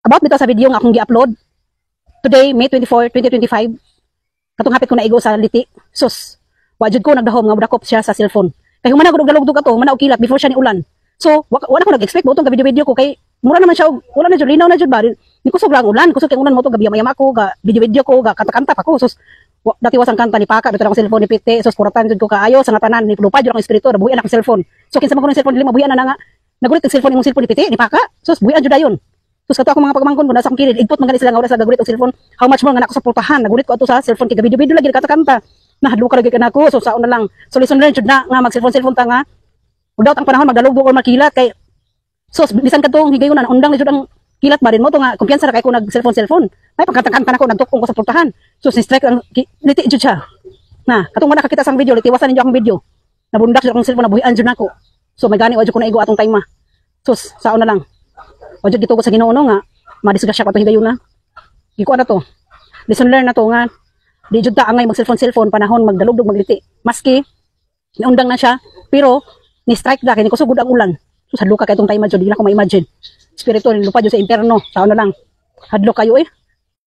About nito sa video nga akong gi-upload. Today, May 24, 2025. Katong hapit ko na igo sa liti. Sus, wajud ko nagdahom nga mudakop siya sa cellphone. Kay human ako galugdog ato, mana og kilat before siya ni ulan. So, wala ko nag-expect mo itong video-video ko kay mura naman siya, wala na jud linaw na jud ba. Ni kusog lang ulan, kusog kay ulan mo to gabi mayama ko, ga video-video ko, ga kanta-kanta pa ko. Sus, dati wasang kanta ni Paka, dito lang cellphone ni Pite. Sus, kuratan jud ko kaayo sa nga tanan ni lupa jud ang espiritu, nabuhi ang cellphone. So kinsa man ko ng cellphone dili mabuhi na nga. Nagulit ang cellphone imong cellphone ni Pite ni Paka. Sus, buhi jud dayon. Sus kato ako mga pagmangkon ko nasa akong kilid, igpot man gani sila nga oras sa gagulit og cellphone. How much more nga nako sa pultahan, nagulit ko ato sa cellphone kay video-video lagi kanta-kanta. Nahadlo ka lagi kanako, so saon na lang. So listen learn jud na nga mag cellphone ta nga. Udawt ang panahon magdalugdog or makilat kay sus bisan kadtong higayon na undang ni jud ang kilat ba rin mo to nga kumpiyansa ra kay ko nag cellphone. May pagkanta-kanta nako nagtukong ko sa pultahan. So strike ang liti jud siya. Na, katong wala kakita sang video, litiwasan ninyo akong video. Nabundak jud akong cellphone nabuhian jud nako. So may gani wa jud ko na igo atong time ma. Sus, saon na lang. Wa jud gitugot sa Ginoo nga madisgrasya ko ato higayon na. Giko na to. Lesson learn na to nga di jud ta angay mag cellphone panahon magdalugdog magliti. Maski niundang na siya, pero ni strike da kay ni kusugod ang ulan. So hadlo ka kay tong time jud di na ko ma-imagine. Espiritu lupa jud sa impierno. Saon na lang. Hadlo kayo